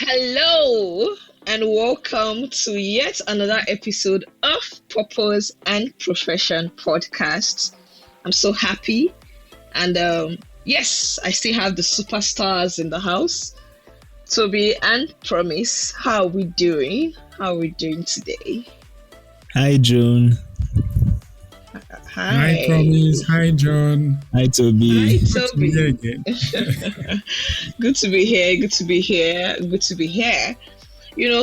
Hello and welcome to yet another episode of Purpose and Profession podcast. I'm so happy, and yes, I still have the superstars in the house, Toby and Promise. How are we doing? How are we doing today? Hi, June. Hi. Hi, Promise. Hi, John. Hi, Toby. Hi, Good to be here Toby. again. Good to be here. Good to be here. Good to be here.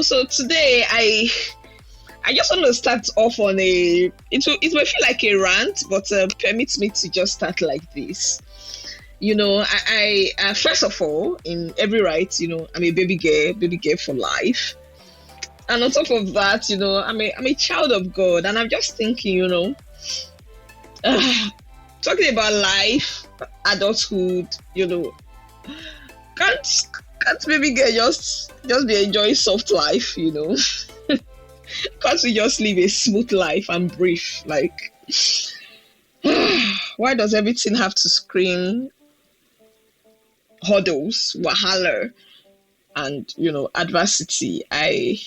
So today I just want to start off on it may feel like a rant, but permits me to just start like this. I first of all, in every right, I'm a baby girl for life. And on top of that, I'm a child of God, and I'm just thinking, talking about life, adulthood, can't baby girl just be enjoying soft life, Can't we just live a smooth life and breathe? Like, why does everything have to scream hurdles, wahala, and adversity? I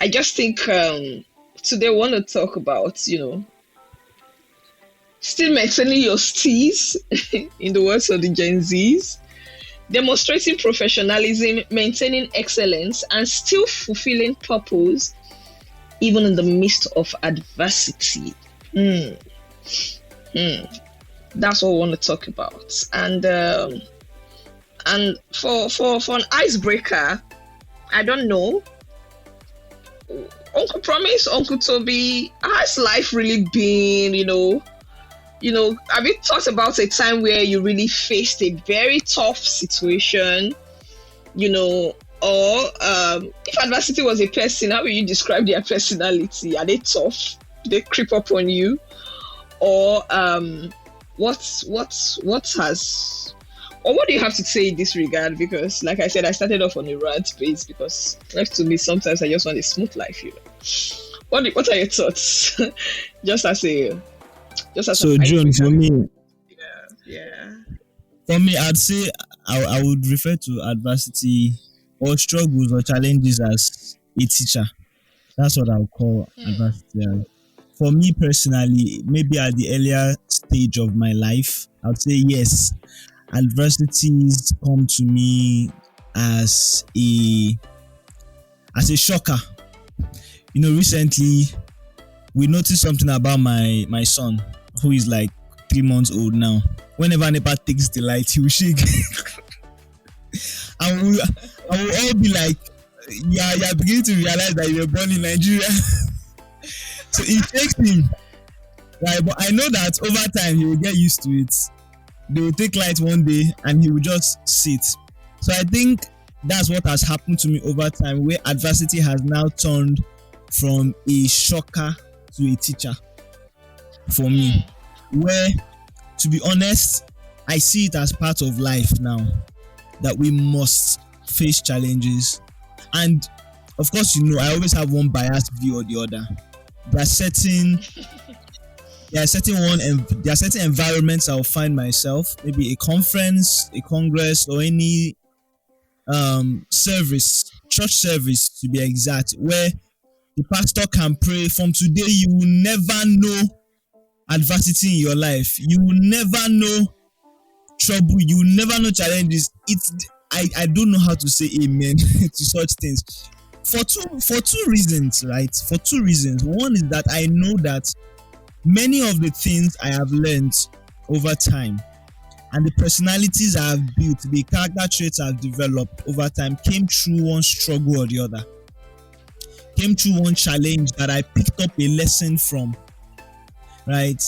just think today I want to talk about still maintaining your steez in the words of the Gen Zs, demonstrating professionalism, maintaining excellence, and still fulfilling purpose even in the midst of adversity. That's what I want to talk about. And for an icebreaker, I don't know, Uncle Promise, Uncle Toby, how's life really been? Have you thought about a time where you really faced a very tough situation, or if adversity was a person, how would you describe their personality? Are they tough? Do they creep up on you? Or what do you have to say in this regard? Because like I said, I started off on a rant base because left to me, sometimes I just want a smooth life, What are your thoughts? So, June, for me, yeah. For me, I'd say I would refer to adversity or struggles or challenges as a teacher. That's what I would call adversity. For me personally, maybe at the earlier stage of my life, I would say yes, adversities come to me as a shocker. Recently we noticed something about my son, who is like 3 months old now. Whenever NEPA takes the light, he will shake. I will all be like, you're beginning to realize that you were born in Nigeria. So it takes him. Right, but I know that over time he will get used to it. They will take light one day and he will just sit. So I think that's what has happened to me over time, where adversity has now turned from a shocker to a teacher for me, where, to be honest, I see it as part of life now, that we must face challenges. And of course, I always have one biased view or the other. There are certain environments I'll find myself, maybe a conference, a congress, or any church service to be exact, where the pastor can pray, from today you will never know adversity in your life. You will never know trouble. You will never know challenges. I don't know how to say amen to such things. For two reasons, right? For two reasons. One is that I know that many of the things I have learned over time and the personalities I have built, the character traits I've developed over time came through one struggle or the other. Came through one challenge that I picked up a lesson from, right?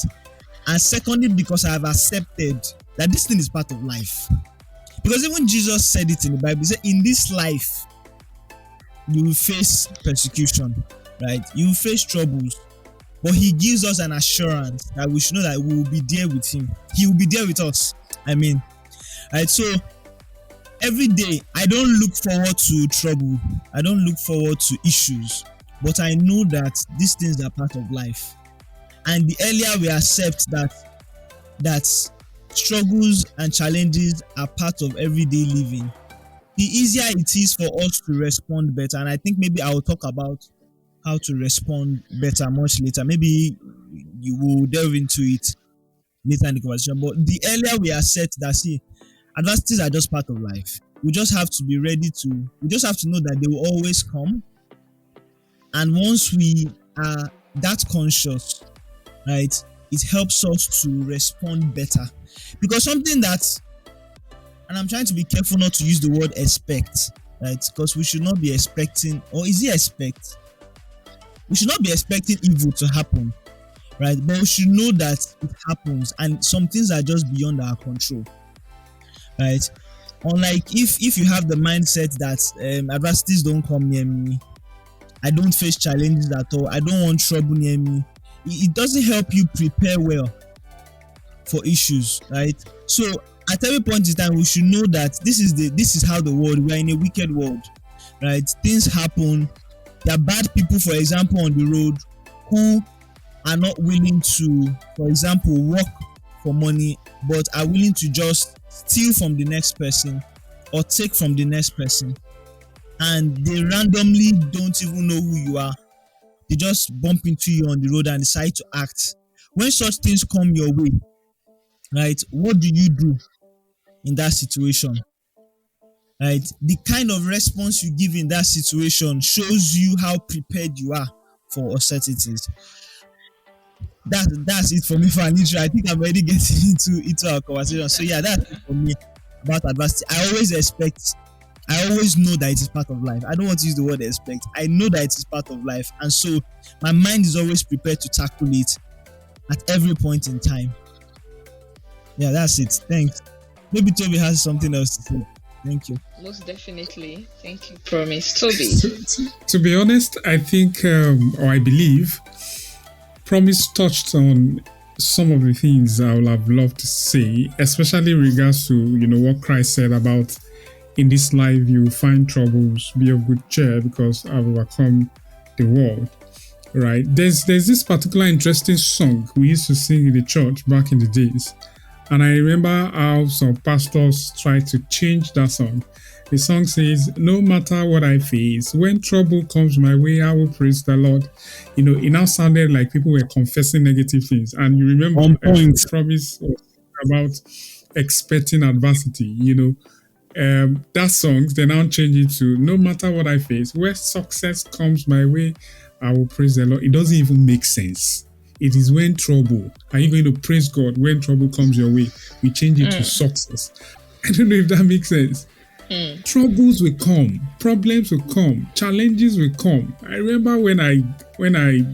And secondly, because I have accepted that this thing is part of life. Because even Jesus said it in the Bible. He said, in this life, you will face persecution, right? You will face troubles. But he gives us an assurance that we should know that we will be there with him. He will be there with us. Right? So every day, I don't look forward to trouble. I don't look forward to issues. But I know that these things are part of life. And the earlier we accept that struggles and challenges are part of everyday living, the easier it is for us to respond better. And I think maybe I'll talk about how to respond better much later. Maybe you will delve into it later in the conversation. But the earlier we are set that, see, adversities are just part of life. We just have to be ready to, we just have to know that they will always come. And once we are that conscious, right, it helps us to respond better. Because something that, and I'm trying to be careful not to use the word expect, right? Because we should not be expecting, or is it expect? We should not be expecting evil to happen, right? But we should know that it happens, and some things are just beyond our control, right? Unlike if you have the mindset that adversities don't come near me, I don't face challenges at all, I don't want trouble near me, it doesn't help you prepare well for issues, right? So at every point in time, we should know that this is how the world, we are in a wicked world, right? Things happen. There are bad people, for example, on the road who are not willing to, for example, work for money, but are willing to just steal from the next person or take from the next person. And they randomly don't even know who you are. They just bump into you on the road and decide to act. When such things come your way, right, what do you do in that situation? Right, the kind of response you give in that situation shows you how prepared you are for uncertainties. That's it for me for an intro. I think I'm already getting into our conversation. So yeah, that's it for me about adversity. I always know that it is part of life. I don't want to use the word expect. I know that it is part of life, and so my mind is always prepared to tackle it at every point in time. Yeah, that's it. Thanks. Maybe Toby has something else to say. Thank you. Most definitely. Thank you, Promise. Toby. To be honest, I think, or I believe, Promise touched on some of the things I would have loved to say, especially in regards to, what Christ said about, in this life you find troubles, be of good cheer because I've overcome the world. Right? There's this particular interesting song we used to sing in the church back in the days. And I remember how some pastors tried to change that song. The song says, no matter what I face, when trouble comes my way, I will praise the Lord. It now sounded like people were confessing negative things. And you remember Promise about expecting adversity, that song, they now change it to, no matter what I face, where success comes my way, I will praise the Lord. It doesn't even make sense. It is when trouble. Are you going to praise God when trouble comes your way? We change it to success. I don't know if that makes sense. Troubles will come, problems will come, challenges will come. I remember when I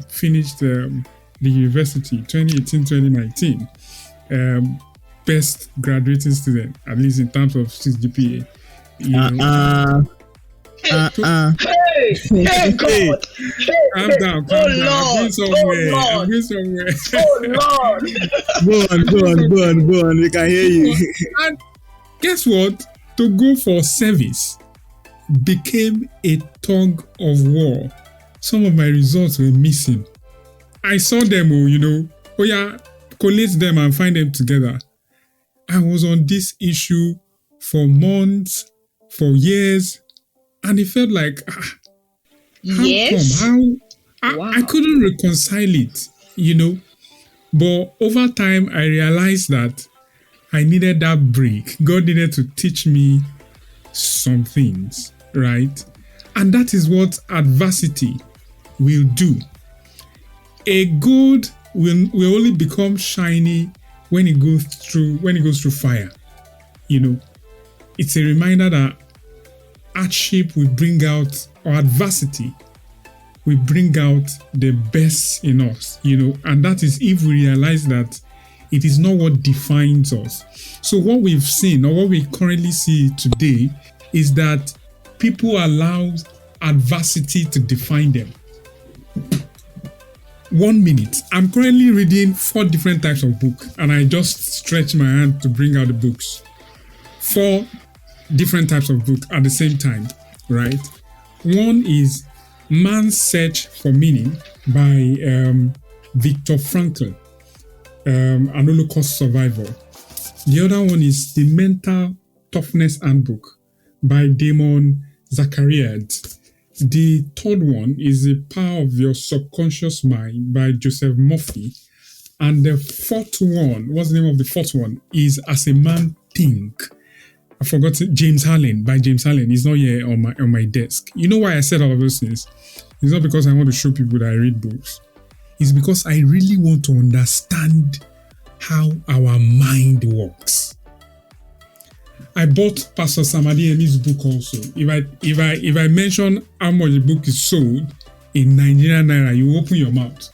finished the university, 2018-2019, best graduating student, at least in terms of 6 GPA. Hey, God. Calm down. I'm going somewhere. Oh, Lord. Go on. We can hear you. And guess what? To go for service became a tug of war. Some of my results were missing. I saw them, collate them and find them together. I was on this issue for months, for years, and it felt like, I couldn't reconcile it, But over time, I realized that I needed that break. God needed to teach me some things, right? And that is what adversity will do. A gold will only become shiny when it goes through fire. It's a reminder that hardship will bring out, or adversity will bring out the best in us, and that is if we realize that it is not what defines us. So what we've seen, or what we currently see today, is that people allow adversity to define them. 1 minute. I'm currently reading 4 different types of books, and I just stretch my hand to bring out the books. 4 different types of books at the same time, right? One is Man's Search for Meaning by Viktor Frankl, an Holocaust survivor. The other one is The Mental Toughness Handbook by Damon Zacharias. The third one is The Power of Your Subconscious Mind by Joseph Murphy. And the fourth one, what's the name of the fourth one? Is As a Man Think. I forgot it, James Allen by James Allen. It's not here on my desk. You know why I said all of those things? It's not because I want to show people that I read books. It's because I really want to understand how our mind works. I bought Pastor Samadi Emi's book also. If I mention how much the book is sold in Nigerian Naira, you open your mouth.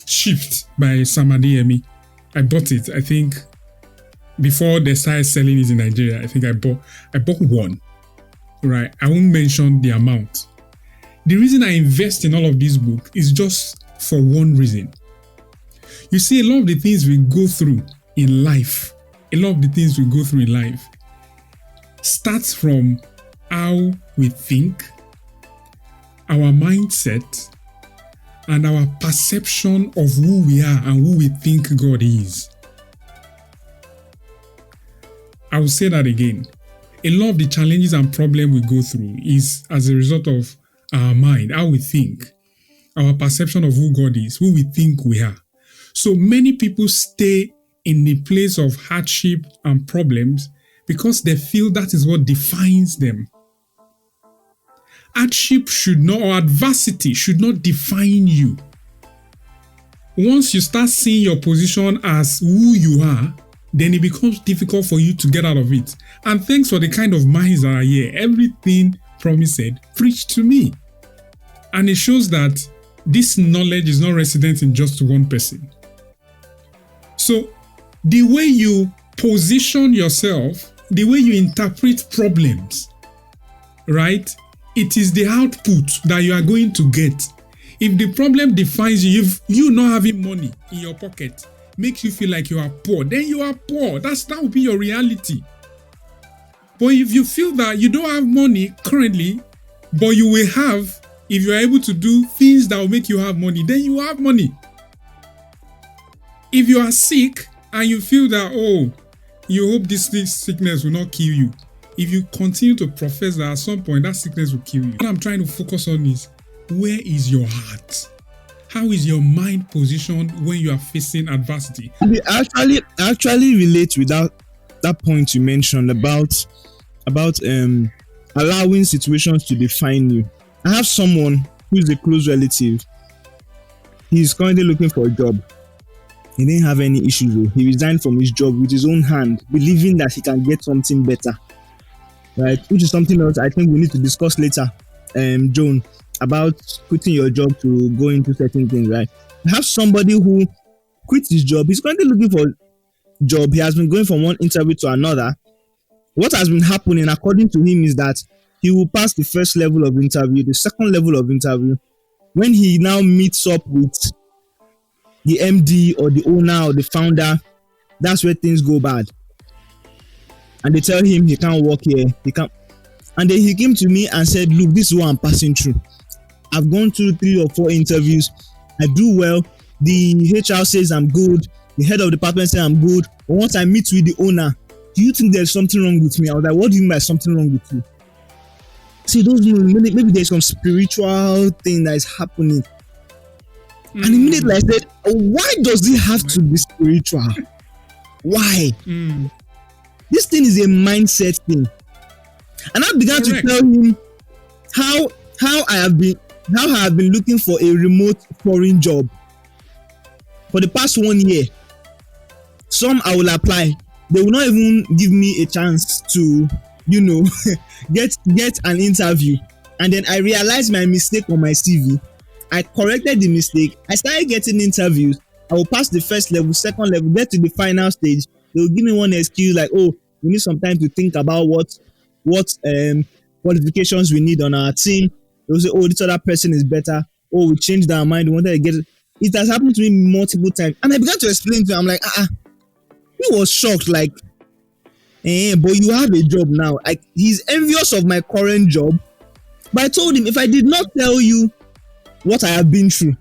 Shift by Samadi Emi. I bought it. I think before they started selling it in Nigeria, I think I bought one. Right? I won't mention the amount. The reason I invest in all of these books is just for one reason. You see, a lot of the things we go through in life, starts from how we think, our mindset, and our perception of who we are and who we think God is. I will say that again. A lot of the challenges and problems we go through is as a result of our mind, how we think, our perception of who God is, who we think we are. So many people stay in the place of hardship and problems because they feel that is what defines them. Hardship or adversity should not define you. Once you start seeing your position as who you are, then it becomes difficult for you to get out of it. And thanks for the kind of minds that are here. Everything Promise said, preach to me. And it shows that this knowledge is not resident in just one person. So the way you position yourself, the way you interpret problems, right? It is the output that you are going to get. If the problem defines you, if you not having money in your pocket makes you feel like you are poor, then you are poor. That will be your reality. But if you feel that you don't have money currently, but you will have, if you are able to do things that will make you have money, then you have money. If you are sick and you feel that, you hope this sickness will not kill you, if you continue to profess that at some point that sickness will kill you, what I'm trying to focus on is, where is your heart? How is your mind positioned when you are facing adversity? I actually relate with that point you mentioned about allowing situations to define you. I have someone who is a close relative. He's currently looking for a job. He didn't have any issues though. He resigned from his job with his own hand, believing that he can get something better. Right? Which is something else I think we need to discuss later, Joan, about quitting your job to go into certain things, right? I have somebody who quit his job. He's currently looking for a job. He has been going from one interview to another. What has been happening, according to him, is that he will pass the first level of interview, the second level of interview. When he now meets up with the MD or the owner or the founder, that's where things go bad. And they tell him he can't work here. And then he came to me and said, look, this is what I'm passing through. I've gone through 3 or 4 interviews. I do well. The HR says I'm good. The head of the department says I'm good. But once I meet with the owner, do you think there's something wrong with me? I was like, what do you mean by something wrong with you? See, those maybe there's some spiritual thing that is happening. And immediately I said, why does it have to be spiritual? Why? This thing is a mindset thing. And I began to tell him how I have been looking for a remote foreign job for the past 1 year. Some I will apply. They will not even give me a chance to, get an interview. And then I realized my mistake on my CV. I corrected the mistake. I started getting interviews. I will pass the first level, second level, get to the final stage. They will give me one excuse like, we need some time to think about what qualifications we need on our team. They will say, this other person is better. We changed our mind. We wanted to get it. It has happened to me multiple times. And I began to explain to him, I'm like, he was shocked, like, but you have a job now. He's envious of my current job. But I told him, if I did not tell you what I have been through,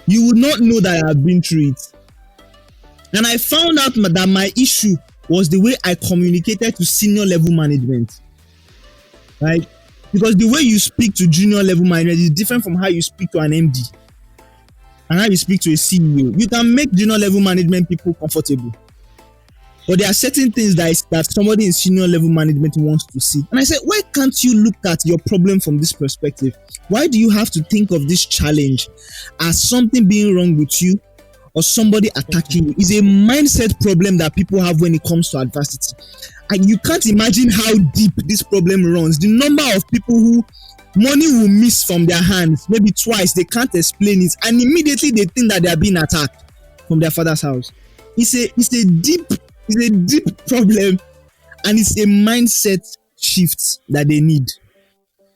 you would not know that I have been through it. And I found out that my issue was the way I communicated to senior level management. right? Because the way you speak to junior level managers is different from how you speak to an MD and how you speak to a CEO. You can make junior level management people comfortable, but there are certain things that somebody in senior level management wants to see. And I said, why can't you look at your problem from this perspective? Why do you have to think of this challenge as something being wrong with you or somebody attacking you? It's a mindset problem that people have when it comes to adversity. And you can't imagine how deep this problem runs. The number of people who money will miss from their hands, maybe twice, they can't explain it, and immediately they think that they are being attacked from their father's house. It's a deep problem, and it's a mindset shift that they need.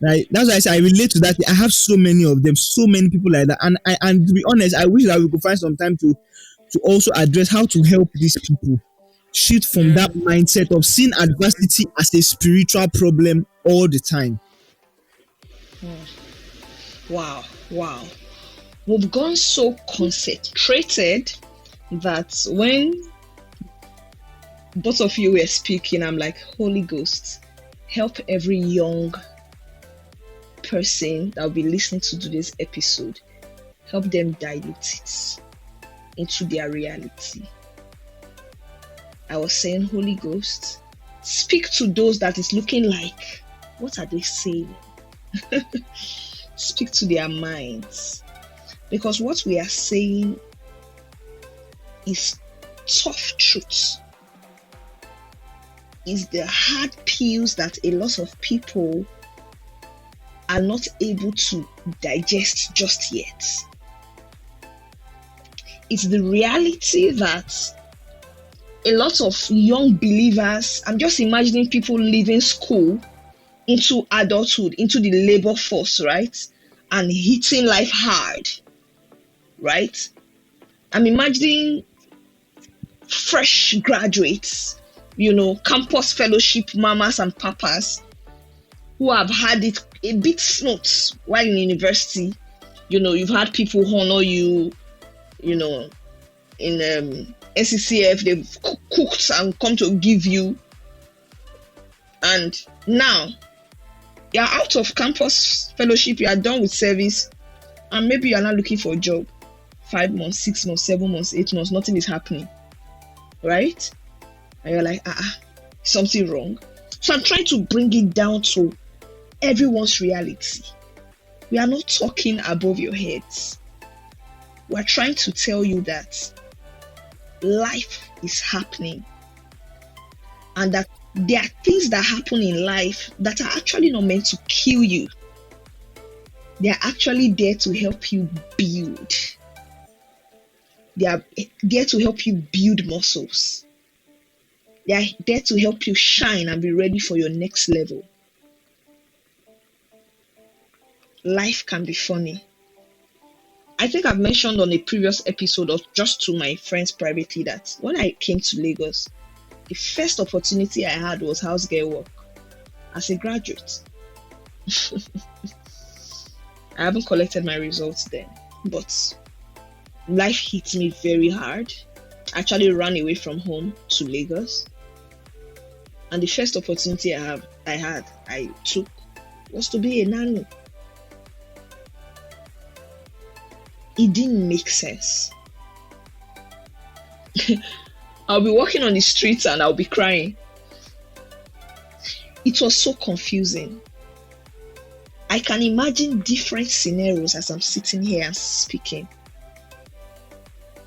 Right? That's why I say I relate to that. I have so many of them, so many people like that, and to be honest, I wish that we could find some time to also address how to help these people shift from that mindset of seeing adversity as a spiritual problem all the time. Wow. We've gone so concentrated that when both of you were speaking, I'm like, Holy Ghost, help every young person that will be listening to today's episode. Help them dilute it into their reality. I was saying, Holy Ghost, speak to those that is looking like, what are they saying? Speak to their minds. Because what we are saying is tough truths. Is the hard pills that a lot of people are not able to digest just yet. It's the reality that a lot of young believers, I'm just imagining people leaving school into adulthood, into the labor force, right? And hitting life hard, right? I'm imagining fresh graduates, campus fellowship mamas and papas who have had it a bit smooth while in university. You've had people honor you, in NCCF, they've cooked and come to give you. And now, you're out of campus fellowship, you are done with service, and maybe you're not looking for a job. 5 months, 6 months, 7 months, 8 months, nothing is happening. Right? And you're like, something wrong. So I'm trying to bring it down to everyone's reality. We are not talking above your heads. We're trying to tell you that life is happening, and that there are things that happen in life that are actually not meant to kill you. They are actually there to help you build. They are there to help you build muscles. They are there to help you shine and be ready for your next level. Life can be funny. I think I've mentioned on a previous episode, or just to my friends privately, that when I came to Lagos, the first opportunity I had was house girl work as a graduate. I haven't collected my results then, but life hit me very hard. I actually ran away from home to Lagos, and the first opportunity I took was to be a nanny. It didn't make sense. I'll be walking on the streets and I'll be crying. It was so confusing. I can imagine different scenarios as I'm sitting here and speaking,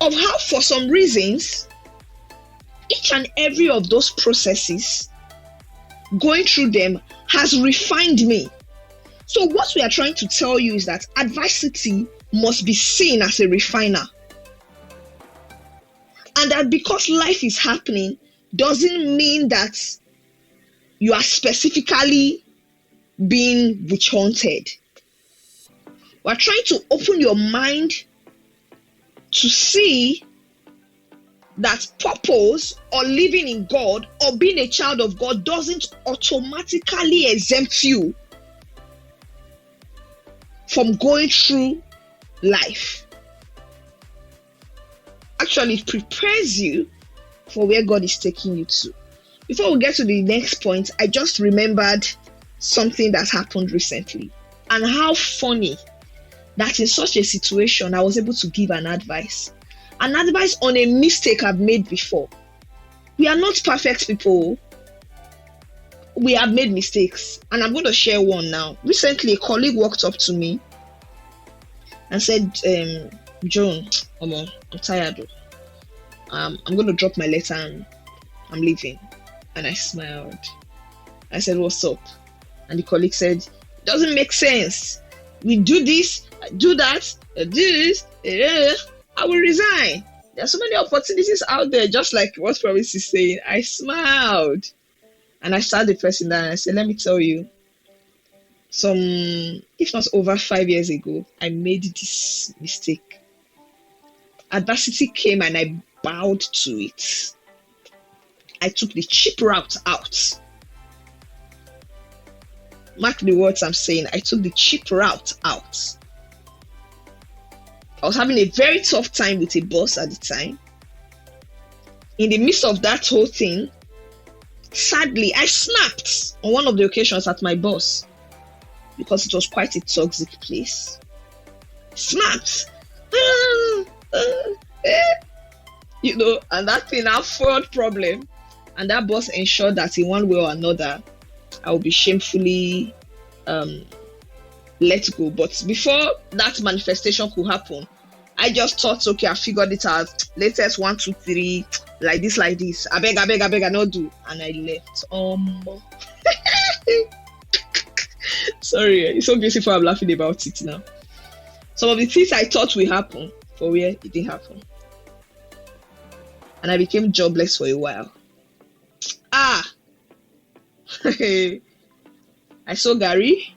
of how for some reasons, each and every of those processes, going through them has refined me. So what we are trying to tell you is that adversity must be seen as a refiner. And that because life is happening doesn't mean that you are specifically being witch hunted. We're trying to open your mind to see that purpose or living in God or being a child of God doesn't automatically exempt you from going through life. Actually, it prepares you for where God is taking you to. Before we get to the next point, I just remembered something that happened recently. And how funny that in such a situation, I was able to give an advice. An advice on a mistake I've made before. We are not perfect people. We have made mistakes. And I'm going to share one now. Recently, a colleague walked up to me and said, Joan, I'm tired. I'm going to drop my letter and I'm leaving. And I smiled. I said, what's up? And the colleague said, it doesn't make sense. We do this, do that, do this, I will resign. There are so many opportunities out there, just like what Promise is saying. I smiled. And I sat the person down and I said, let me tell you, if not over 5 years ago, I made this mistake. Adversity came and I bowed to it. I took the cheap route out. Mark the words I'm saying. I took the cheap route out. I was having a very tough time with a boss at the time. In the midst of that whole thing, sadly, I snapped on one of the occasions at my boss because it was quite a toxic place. Snapped. And that thing now foiled problem. And that boss ensured that in one way or another, I will be shamefully let go. But before that manifestation could happen, I just thought, okay, I figured it out. Latest 1, 2, 3, like this. I beg, I not do. And I left. Sorry, it's so beautiful. I'm laughing about it now. Some of the things I thought will happen, for where it didn't happen. And I became jobless for a while. I saw Gary.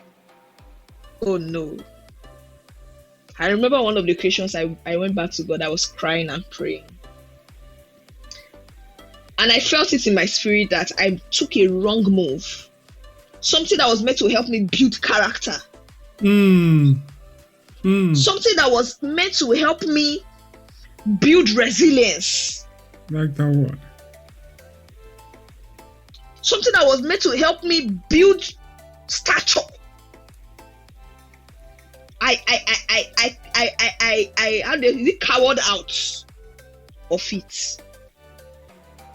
Oh no. I remember one of the occasions I went back to God. I was crying and praying. And I felt it in my spirit that I took a wrong move. Something that was meant to help me build character. Something that was meant to help me build resilience. Like that one. Something that was meant to help me build stature. I cowered out of it.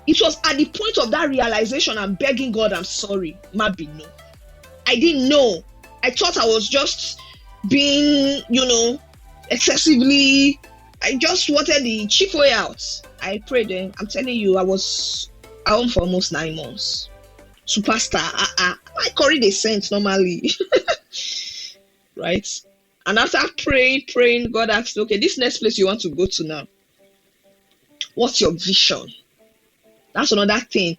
It was at the point of that realization I'm begging God, I'm sorry, Mabi, no. I didn't know. I thought I was just being, excessively, I just wanted the cheap way out. I prayed, I'm telling you, I was home for almost 9 months. Superstar, I carried a saint normally. Right? And after praying, God asked, okay, this next place you want to go to now, what's your vision? That's another thing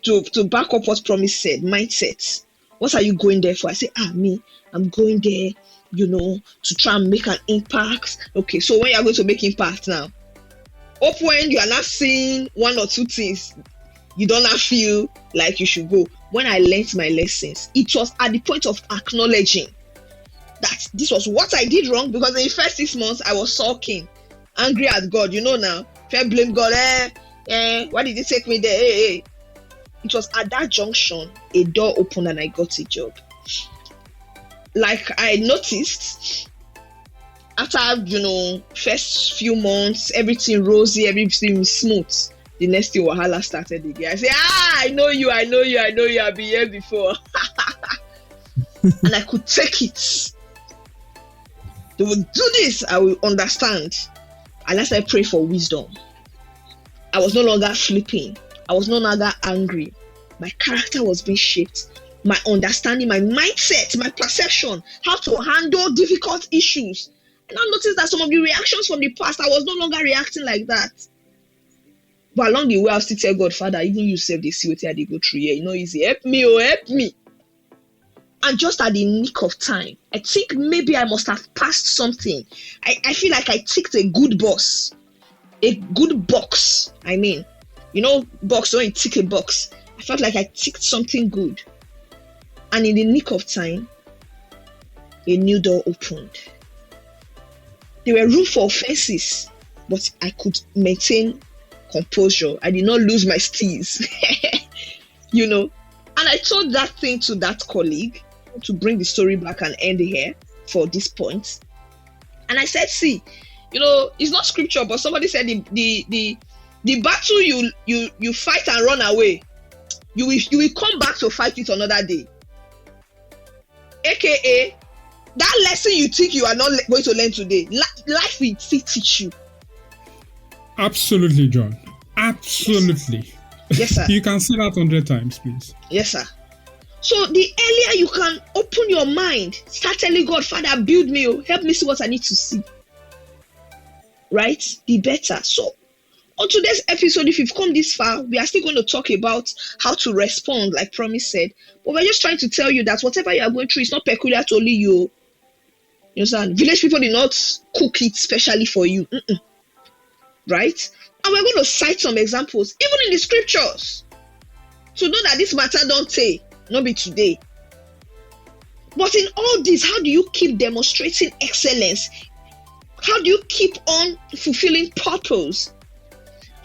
to back up what Promise said, mindset. What are you going there for? I say, I'm going there, to try and make an impact. Okay, so when you're going to make impact now, hope when you are not seeing 1 or 2 things, you don't not feel like you should go. When I learned my lessons, it was at the point of acknowledging that this was what I did wrong, because in the first 6 months, I was sulking, angry at God. Now, fair blame God. Why did you take me there? Hey. It was at that junction, a door opened and I got a job. Like I noticed, after, first few months, everything rosy, everything smooth. The next thing, Wahala started again. I say, I know you, I've been here before. And I could take it. They will do this, I will understand. Unless I pray for wisdom. I was no longer flipping. I was no longer angry. My character was being shaped. My understanding, my mindset, my perception, how to handle difficult issues. And I noticed that some of the reactions from the past, I was no longer reacting like that. But along the way, I'll still tell God, Father, even you say they see what they go through here. Easy. Help me. And just at the nick of time, I think maybe I must have passed something. I feel like I ticked a good box. A good box. Box, when you tick a box. I felt like I ticked something good. And in the nick of time, a new door opened. There were room for offenses, but I could maintain composure. I did not lose my steez. And I told that thing to that colleague. want to bring the story back and end here for this point. And I said, see, it's not scripture, but somebody said the battle you fight and run away, you will come back to fight it another day. AKA, that lesson you think you are not going to learn today, life will teach you. Absolutely, John. Absolutely. Yes, sir. You can say that 100 times, please. Yes, sir. So the earlier you can open your mind, start telling God, Father, build me, help me see what I need to see. Right? The better. So on today's episode, if you've come this far, we are still going to talk about how to respond, like Promise said. But we're just trying to tell you that whatever you are going through is not peculiar to only you. You understand? Village people did not cook it specially for you. Right? And we're going to cite some examples, even in the scriptures, to know that this matter don't take, not be today. But in all this, how do you keep demonstrating excellence? How do you keep on fulfilling purpose?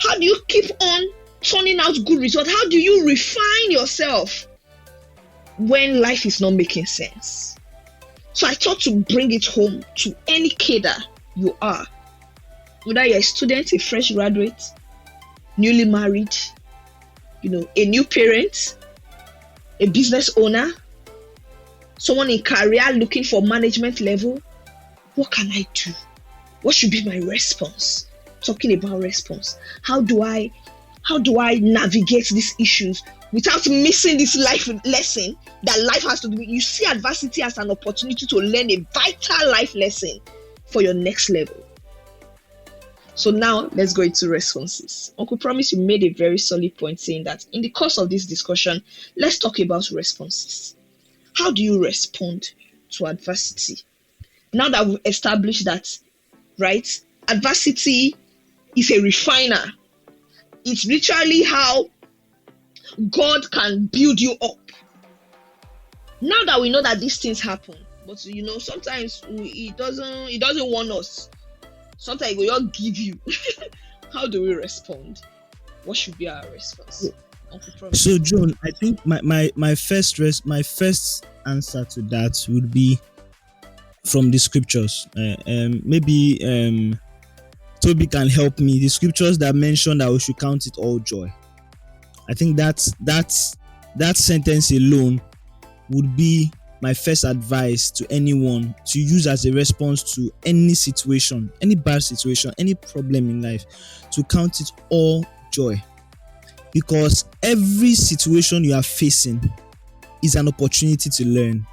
How do you keep on turning out good results? How do you refine yourself when life is not making sense? So I thought to bring it home to any cadre you are. Whether you're a student, a fresh graduate, newly married, a new parent, a business owner, someone in career looking for management level, what can I do? What should be my response? Talking about response. How do I navigate these issues without missing this life lesson that life has to do? You see adversity as an opportunity to learn a vital life lesson for your next level. So now let's go into responses. Uncle Promise, you made a very solid point saying that in the course of this discussion, let's talk about responses. How do you respond to adversity? Now that we've established that, right, adversity is a refiner. It's literally how God can build you up. Now that we know that these things happen, but sometimes He doesn't want us. Sometimes He will not give you. How do we respond? What should be our response? So, John, I think my first answer to that would be from the scriptures. Maybe Toby can help me. The scriptures that mention that we should count it all joy. I think that sentence alone would be my first advice to anyone to use as a response to any situation, any bad situation, any problem in life, to count it all joy. Because every situation you are facing is an opportunity to learn.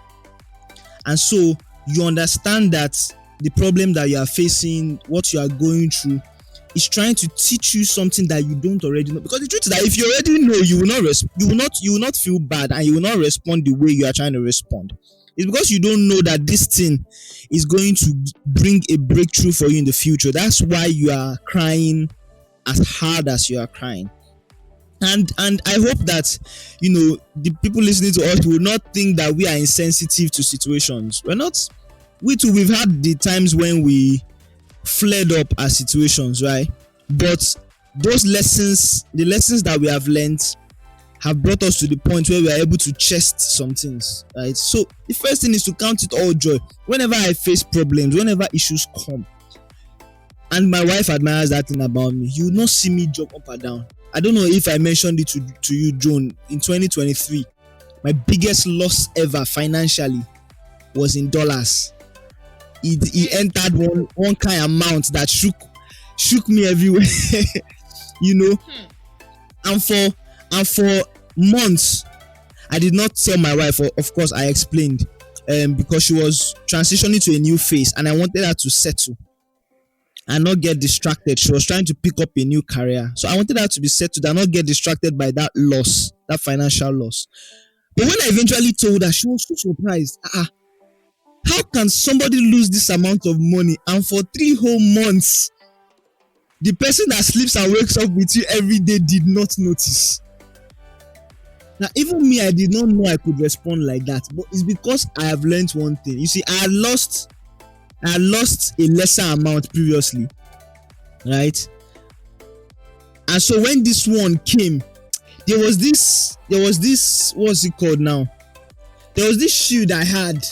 And so you understand that the problem that you are facing, what you are going through, is trying to teach you something that you don't already know. Because the truth is that if you already know, you will not feel bad, and you will not respond the way you are trying to respond. It's because you don't know that this thing is going to bring a breakthrough for you in the future. That's why you are crying as hard as you are crying. And I hope that the people listening to us will not think that we are insensitive to situations. We're not. We too, we've had the times when we flared up our situations, right? But those lessons, the lessons that we have learned, have brought us to the point where we are able to chest some things, right? So the first thing is to count it all joy. Whenever I face problems, whenever issues come, and my wife admires that thing about me, you will not see me jump up and down. I don't know if I mentioned it to you, John. In 2023, my biggest loss ever financially was in dollars. He entered one kind of amount that shook me everywhere. And for months I did not tell my wife. Of course I explained, because she was transitioning to a new phase and I wanted her to settle and not get distracted. She was trying to pick up a new career, so I wanted her to be settled and not get distracted by that loss, that financial loss. But when I eventually told her, she was so surprised. How can somebody lose this amount of money, and for 3 whole months the person that sleeps and wakes up with you every day did not notice? Now, even me, I did not know I could respond like that. But it's because I have learned one thing. You see, I had lost a lesser amount previously, right? And so when this one came, there was this what's it called now? There was this shield I had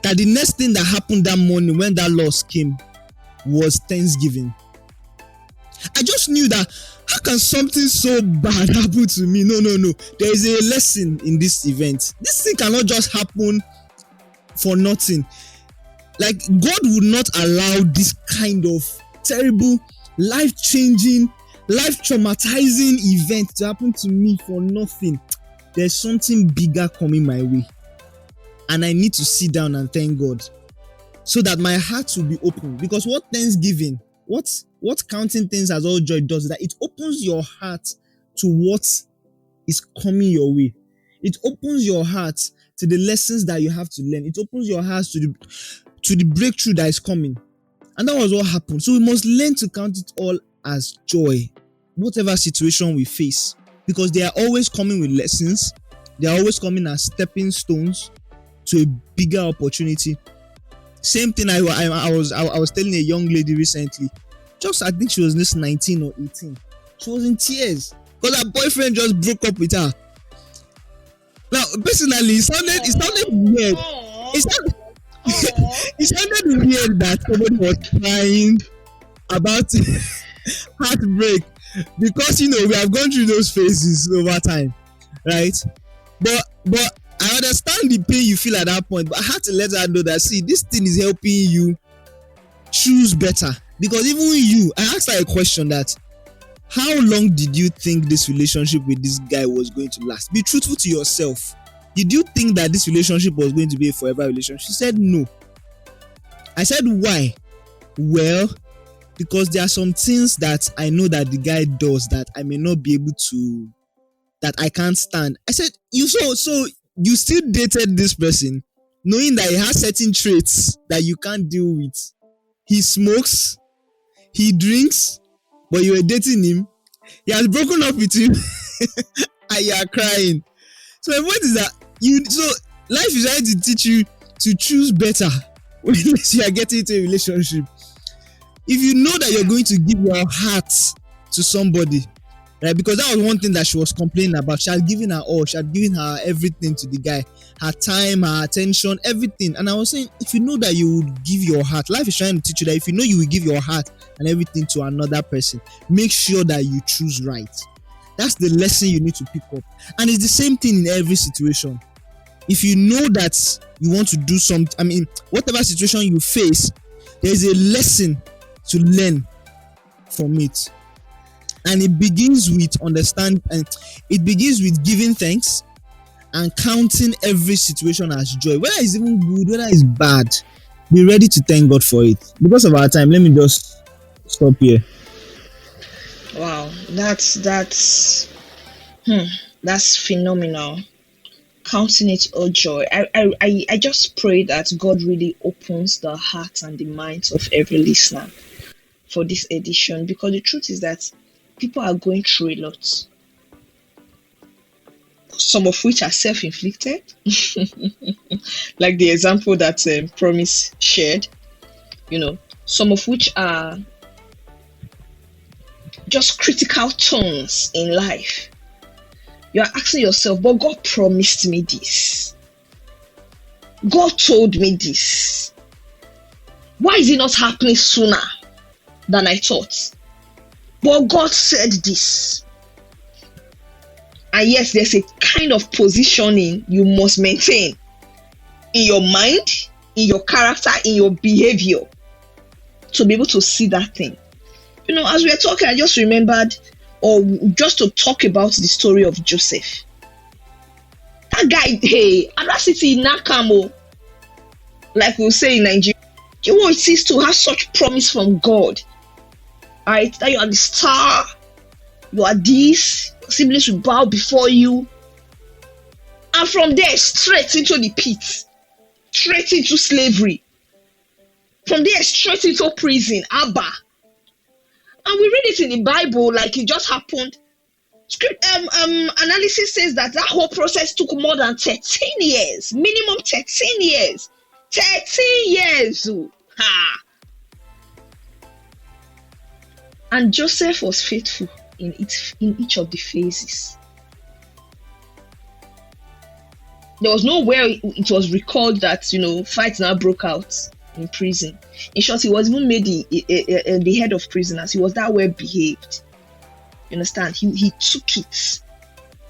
that the next thing that happened that morning when that loss came was Thanksgiving. I just knew that how can something so bad happen to me? No. There is a lesson in this event. This thing cannot just happen for nothing. Like, God would not allow this kind of terrible, life-changing, life-traumatizing event to happen to me for nothing. There's something bigger coming my way. And I need to sit down and thank God so that my heart will be open. Because what Thanksgiving, what counting things as all joy does is that it opens your heart to what is coming your way. It opens your heart to the lessons that you have to learn. It opens your heart to the breakthrough that is coming. And that was what happened. So we must learn to count it all as joy, whatever situation we face, because they are always coming with lessons. They are always coming as stepping stones to a bigger opportunity. Same thing I was telling a young lady recently. I think she was just 19 or 18. She was in tears because her boyfriend just broke up with her. Now, personally, it sounded weird. It sounded weird that somebody was crying about heartbreak, because we have gone through those phases over time, right? But I understand the pain you feel at that point, but I had to let her know that, see, this thing is helping you choose better. Because even you, I asked her a question that, how long did you think this relationship with this guy was going to last? Be truthful to yourself. Did you think that this relationship was going to be a forever relationship? She said no. I said, why? Well, because there are some things that I know that the guy does that I may not be able to, that I can't stand. I said, so you still dated this person knowing that he has certain traits that you can't deal with. He smokes, he drinks, but you were dating him. He has broken up with you and you are crying. So my point is that life is trying to teach you to choose better when you are getting into a relationship. If you know that you're going to give your heart to somebody, right? Because that was one thing that she was complaining about. She had given her all. She had given her everything to the guy. Her time, her attention, everything. And I was saying, if you know that you would give your heart, life is trying to teach you that if you know you will give your heart and everything to another person, make sure that you choose right. That's the lesson you need to pick up. And it's the same thing in every situation. If you know that you want to do something, whatever situation you face, there's a lesson to learn from it. And it begins with understand, and it begins with giving thanks and counting every situation as joy, whether it's even good, whether it's bad. Be ready to thank God for it. Because of our time, let me just stop here. Wow, that's phenomenal. Counting it all joy. I just pray that God really opens the hearts and the minds of every listener for this edition, because the truth is that people are going through a lot, some of which are self-inflicted, like the example that Promise shared, some of which are just critical turns in life. You're asking yourself, but God promised me this. God told me this. Why is it not happening sooner than I thought? But God said this. And yes, there's a kind of positioning you must maintain in your mind, in your character, in your behavior to be able to see that thing. As we were talking, I just remembered, or just to talk about the story of Joseph. That guy, audacity in Nakamo, like we'll say in Nigeria, it is to have such promise from God. Right? That you are the star, you are this, your siblings will bow before you. And from there, straight into the pit, straight into slavery. From there, straight into prison, Abba. And we read it in the Bible like it just happened. Analysis says that whole process took more than 13 years. Minimum 13 years. 13 years. Ha! And Joseph was faithful in each of the phases. There was nowhere it was recalled that, fights now broke out in prison. In short, he was even made the head of prisoners. He was that well behaved. You understand? He took it.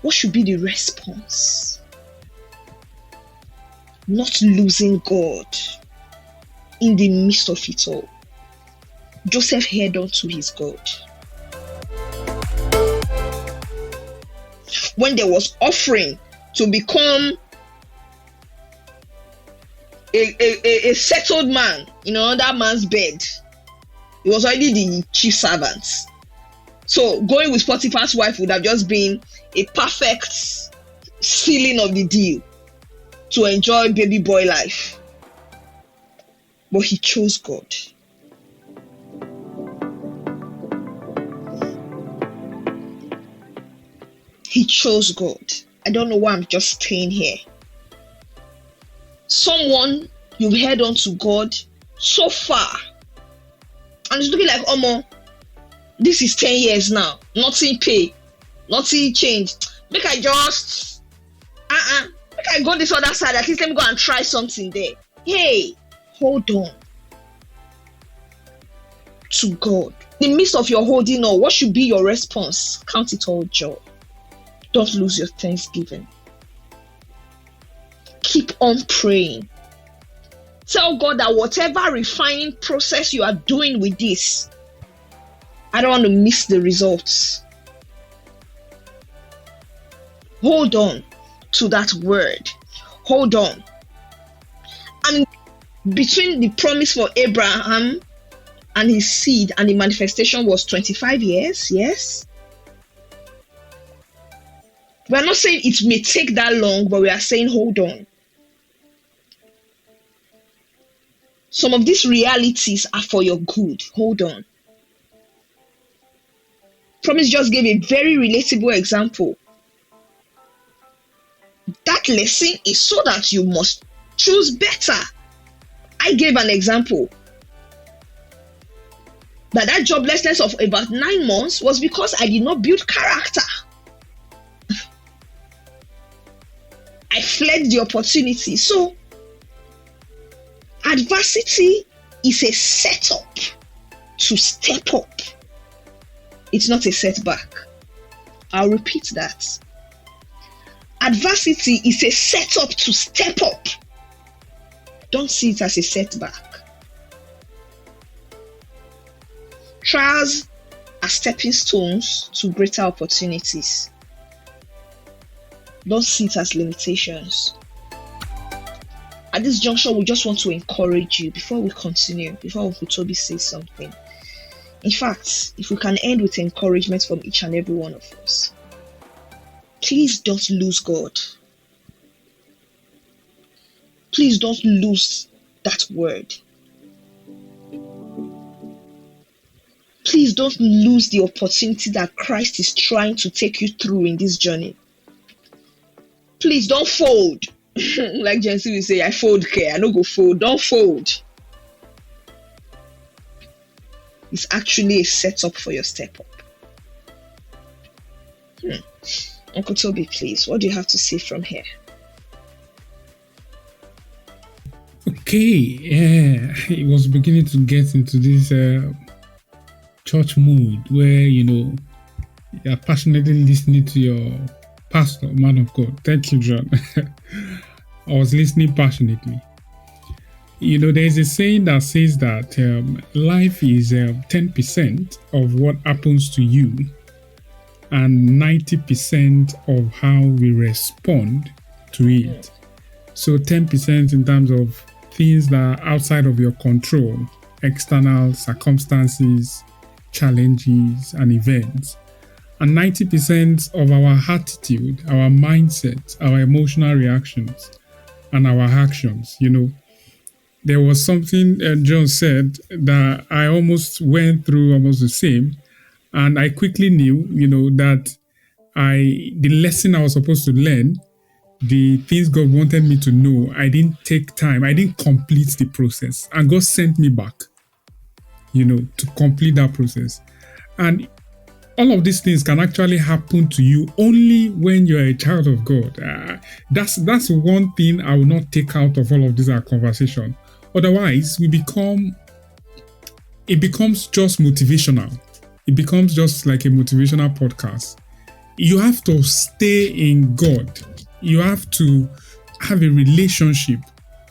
What should be the response? Not losing God in the midst of it all. Joseph held on to his God. When there was offering to become a settled man, on that man's bed, he was already the chief servant. So going with Potiphar's wife would have just been a perfect sealing of the deal to enjoy baby boy life. But he chose God. He chose God. I don't know why I'm just staying here. Someone you've held on to God so far, and it's looking like, this is 10 years now. Nothing pay, nothing change. Make I just, make I go this other side. At least let me go and try something there. Hey, hold on to God. In the midst of your holding on, what should be your response? Count it all joy. Don't lose your thanksgiving. Keep on praying. Tell God that whatever refining process you are doing with this, I don't want to miss the results. Hold on to that word. Hold on. And between the promise for Abraham and his seed and the manifestation was 25 years, yes? We are not saying it may take that long, but we are saying hold on. Some of these realities are for your good. Hold on. Promise just gave a very relatable example. That lesson is so that you must choose better. I gave an example. That joblessness of about 9 months was because I did not build character. I fled the opportunity. So, adversity is a setup to step up. It's not a setback. I'll repeat that. Adversity is a setup to step up. Don't see it as a setback. Trials are stepping stones to greater opportunities. Don't see it as limitations. At this juncture, we just want to encourage you before we continue, before Toby says something. In fact, if we can end with encouragement from each and every one of us, please don't lose God. Please don't lose that word. Please don't lose the opportunity that Christ is trying to take you through in this journey. Please don't fold. Like Jency will say, I fold care. I don't go fold. Don't fold. It's actually a setup for your step up. Uncle Toby, please, what do you have to say from here? Okay, yeah, it was beginning to get into this church mood where, you're passionately listening to your pastor, man of God. Thank you, John. I was listening passionately. There's a saying that says that life is 10% of what happens to you and 90% of how we respond to it. So 10% in terms of things that are outside of your control, external circumstances, challenges, and events. And 90% of our attitude, our mindset, our emotional reactions, and our actions. There was something John said that I almost went through almost the same. And I quickly knew, that the lesson I was supposed to learn, the things God wanted me to know, I didn't take time. I didn't complete the process. And God sent me back, to complete that process. And all of these things can actually happen to you only when you're a child of God. That's one thing I will not take out of all of this conversation. Otherwise, it becomes just motivational. It becomes just like a motivational podcast. You have to stay in God. You have to have a relationship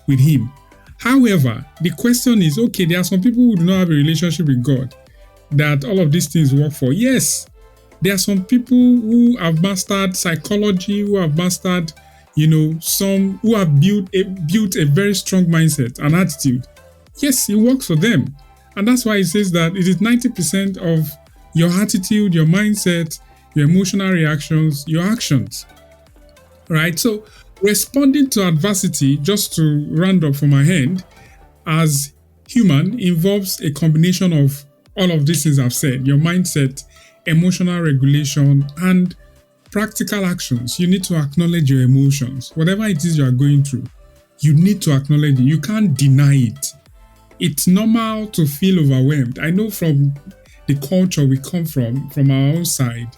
with Him. However, the question is, okay, there are some people who do not have a relationship with God that all of these things work for. Yes, there are some people who have mastered psychology, who have mastered, some who have built a very strong mindset and attitude. Yes, it works for them. And that's why it says that it is 90% of your attitude, your mindset, your emotional reactions, your actions. Right? So responding to adversity, just to round up from my hand, as human involves a combination of all of these things I've said: your mindset, emotional regulation, and practical actions. You need to acknowledge your emotions. Whatever it is you are going through, you need to acknowledge it. You can't deny it. It's normal to feel overwhelmed. I know from the culture we come from our own side,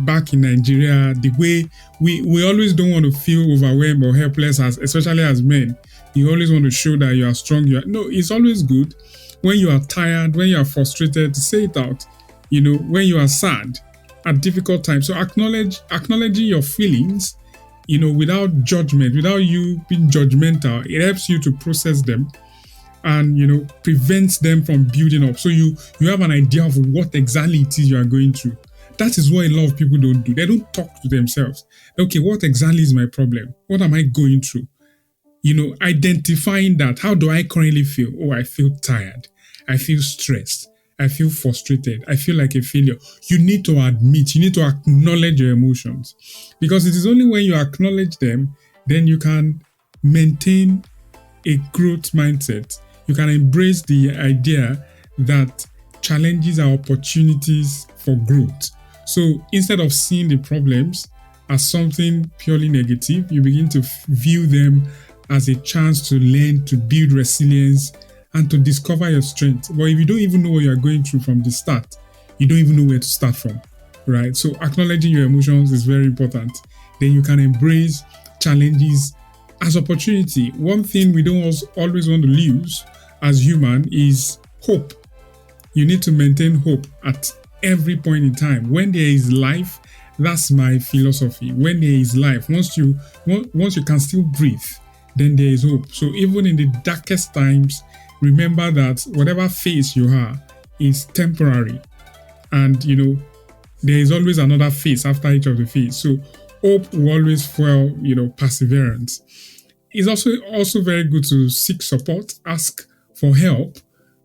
back in Nigeria, the way we always don't want to feel overwhelmed or helpless, especially as men. You always want to show that you are strong. No, it's always good when you are tired, when you are frustrated, to say it out. When you are sad at difficult times. So acknowledging your feelings, without judgment, without you being judgmental, it helps you to process them and, prevents them from building up. So you have an idea of what exactly it is you are going through. That is what a lot of people don't do. They don't talk to themselves. Okay, what exactly is my problem? What am I going through? Identifying that. How do I currently feel? Oh, I feel tired. I feel stressed. I feel frustrated. I feel like a failure. You need to admit, you need to acknowledge your emotions, because it is only when you acknowledge them, then you can maintain a growth mindset. You can embrace the idea that challenges are opportunities for growth. So instead of seeing the problems as something purely negative, you begin to view them as a chance to learn, to build resilience, and to discover your strength. But if you don't even know what you're going through from the start, you don't even know where to start from, right? So acknowledging your emotions is very important. Then you can embrace challenges as opportunity. One thing we don't always want to lose as human is hope. You need to maintain hope at every point in time. When there is life, that's my philosophy. When there is life, once you can still breathe, then there is hope. So even in the darkest times, remember that whatever phase you are is temporary, and there is always another phase after each of the phase. So hope will always fuel perseverance. It's also very good to seek support, ask for help,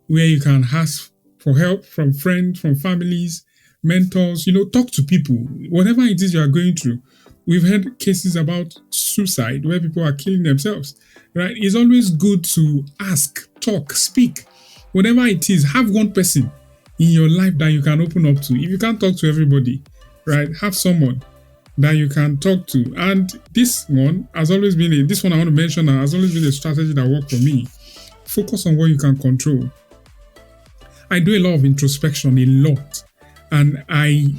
where you can ask for help from friends, from families, mentors. Talk to people. Whatever it is you are going through. We've heard cases about suicide where people are killing themselves, right? It's always good to ask, talk, speak. Whatever it is, have one person in your life that you can open up to. If you can't talk to everybody, right, have someone that you can talk to. And this one I want to mention, has always been a strategy that worked for me. Focus on what you can control. I do a lot of introspection, a lot. And I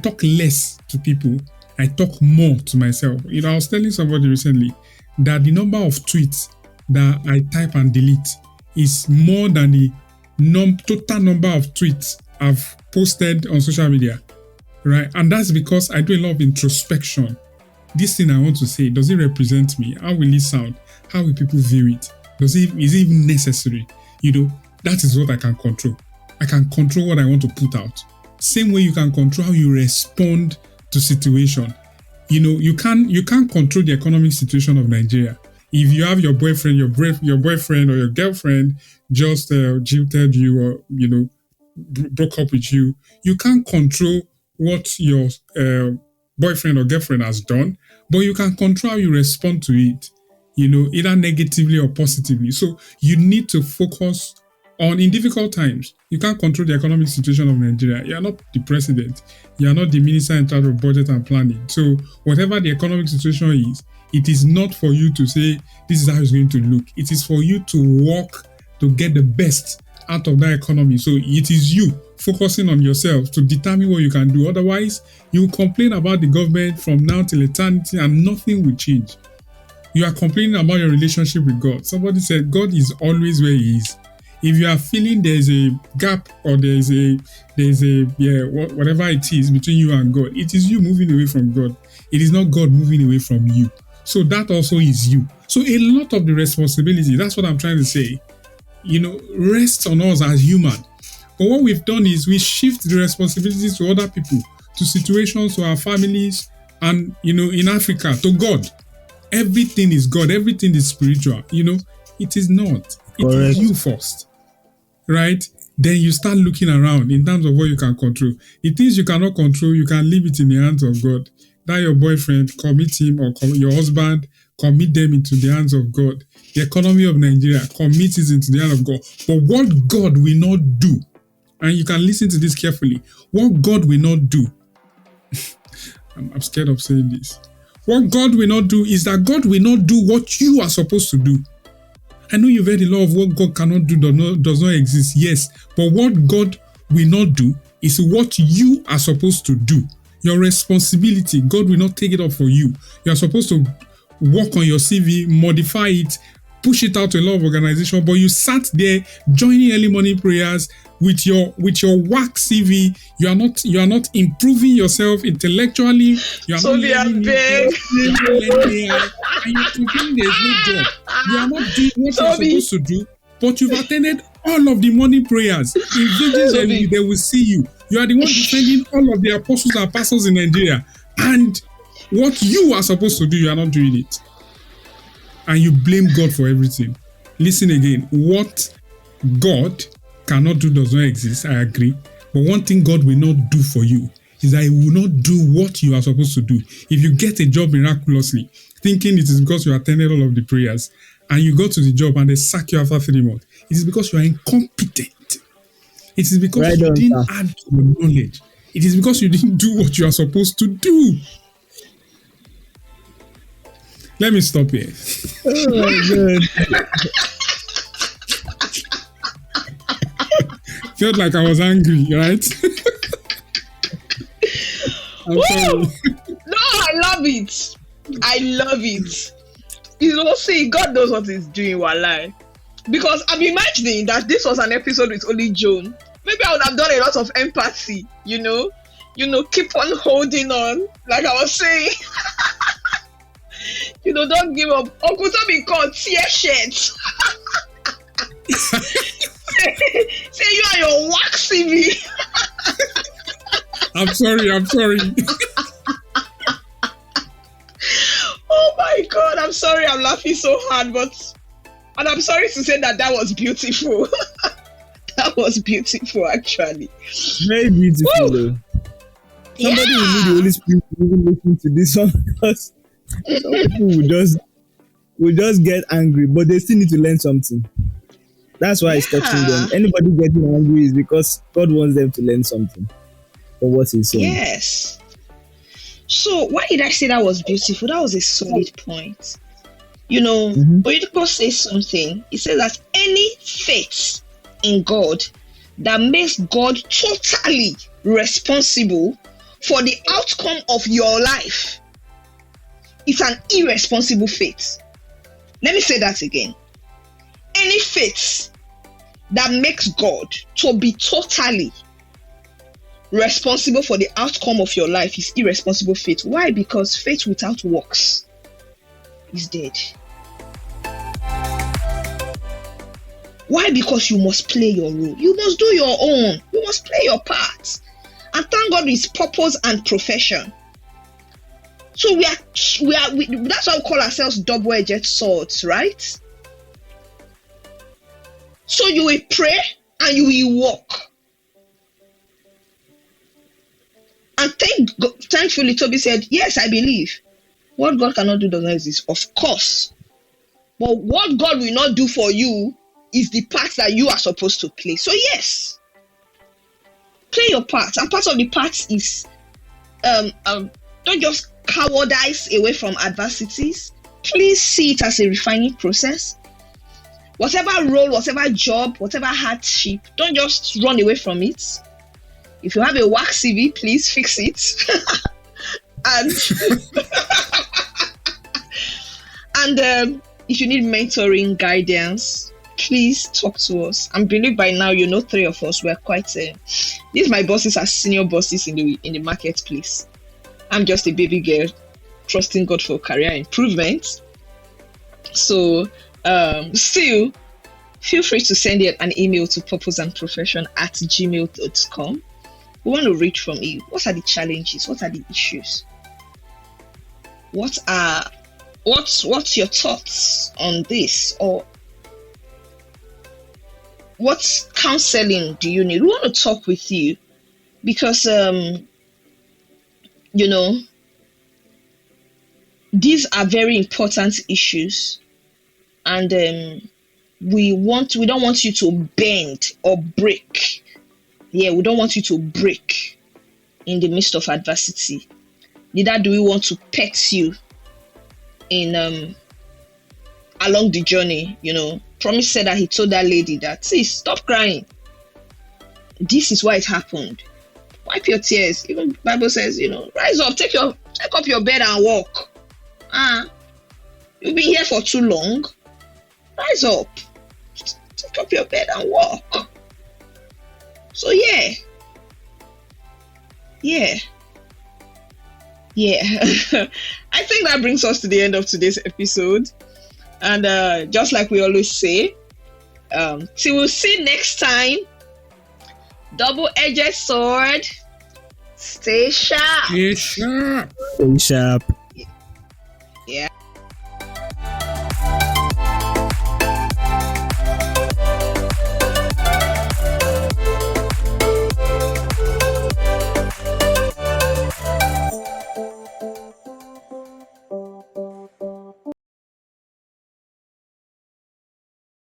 talk less to people. I talk more to myself. I was telling somebody recently that the number of tweets that I type and delete is more than the total number of tweets I've posted on social media, right? And that's because I do a lot of introspection. This thing I want to say, does it represent me? How will it sound? How will people view it? Is it even necessary? That is what I can control. I can control what I want to put out. Same way you can control how you respond to situation. You can't control the economic situation of Nigeria. If you have your boyfriend, your boyfriend or your girlfriend just jilted you or broke up with you, you can't control what your boyfriend or girlfriend has done, but you can control how you respond to it. Either negatively or positively. So you need to focus on, in difficult times, you can't control the economic situation of Nigeria. You are not the president. You are not the minister in charge of budget and planning. So whatever the economic situation is, it is not for you to say, this is how it's going to look. It is for you to work to get the best out of that economy. So it is you focusing on yourself to determine what you can do. Otherwise, you will complain about the government from now till eternity and nothing will change. You are complaining about your relationship with God. Somebody said God is always where He is. If you are feeling there's a gap or there's a whatever it is between you and God, it is you moving away from God. It is not God moving away from you. So that also is you. So a lot of the responsibility, that's what I'm trying to say, rests on us as human. But what we've done is we shift the responsibilities to other people, to situations, to our families, and in Africa, to God. Everything is God. Everything is spiritual. It is not. It is you first, right? Then you start looking around in terms of what you can control. The things you cannot control, you can leave it in the hands of God. That your boyfriend, commit him, or your husband, commit them into the hands of God. The economy of Nigeria, commit it into the hands of God. But what God will not do, and you can listen to this carefully, what God will not do, I'm scared of saying this. What God will not do is that God will not do what you are supposed to do. I know you've heard a lot of what God cannot do does not exist. Yes, but what God will not do is what you are supposed to do. Your responsibility, God will not take it up for you. You are supposed to work on your CV, modify it, push it out to a lot of organizations, but you sat there joining early morning prayers with your wax CV. You are not improving yourself intellectually. You are So not they are learning big. AI, and you're thinking there's no job. You are not doing what you're supposed to do, but you've attended all of the morning prayers. In visions, they will see you. You are the one defending all of the apostles and pastors in Nigeria. And what you are supposed to do, you are not doing it. And you blame God for everything. Listen again. What God cannot do does not exist. I agree. But one thing God will not do for you is that He will not do what you are supposed to do. If you get a job miraculously, thinking it is because you attended all of the prayers, and you go to the job and they sack you after 3 months, it is because you are incompetent. It is because you didn't add to your knowledge. It is because you didn't do what you are supposed to do. Let me stop here. Oh my God. Felt like I was angry, right? I'm sorry. No, I love it. I love it. See, God knows what He's doing, walai. Because I'm imagining that this was an episode with only Joan. Maybe I would have done a lot of empathy, keep on holding on, like I was saying. Don't give up. Uncle Tommy called tear shirts. Say you are your wax CV. I'm sorry. Oh my God, I'm sorry I'm laughing so hard, and I'm sorry to say that was beautiful. That was beautiful, actually. Very beautiful, though. Somebody will need the Holy Spirit to even listen to this one, because some people will just get angry, but they still need to learn something. That's why it's touching them. Anybody getting angry is because God wants them to learn something from what He's saying. Yes. So why did I say that was beautiful? That was a solid point. Oyedepo says something. He says that any faith in God that makes God totally responsible for the outcome of your life is an irresponsible faith. Let me say that again. Any faith that makes God to be totally responsible for the outcome of your life is irresponsible faith. Why? Because faith without works is dead. Why? Because you must play your role. You must do your own. You must play your part. And thank God it's purpose and profession. So we that's why we call ourselves double-edged swords, right? So you will pray and you will walk. And thankfully, Toby said, yes, I believe. What God cannot do does not exist, of course. But what God will not do for you is the part that you are supposed to play. So yes, play your part. And part of the part is don't just cowardice away from adversities. Please see it as a refining process. Whatever role, whatever job, whatever hardship, don't just run away from it. If you have a work CV, please fix it. and if you need mentoring guidance, please talk to us. I believe by now you know 3 of us. We're quite these my bosses are senior bosses in the marketplace. I'm just a baby girl trusting God for career improvement. So still feel free to send an email to purposeandprofession@gmail.com. We want to read from you. What are the challenges? What are the issues? What's your thoughts on this? Or what counseling do you need? We want to talk with you because these are very important issues, and we don't want you to bend or break. Yeah, we don't want you to break in the midst of adversity. Neither do we want to pet you in along the journey. Promise said that he told that lady that, see, stop crying. This is why it happened. Wipe your tears. Even Bible says, rise up, take up your bed and walk. You've been here for too long. Rise up, take up your bed and walk. So yeah. I think that brings us to the end of today's episode. And just like we always say, till we'll see next time, double-edged sword, stay sharp. Stay sharp. Stay sharp. Yeah.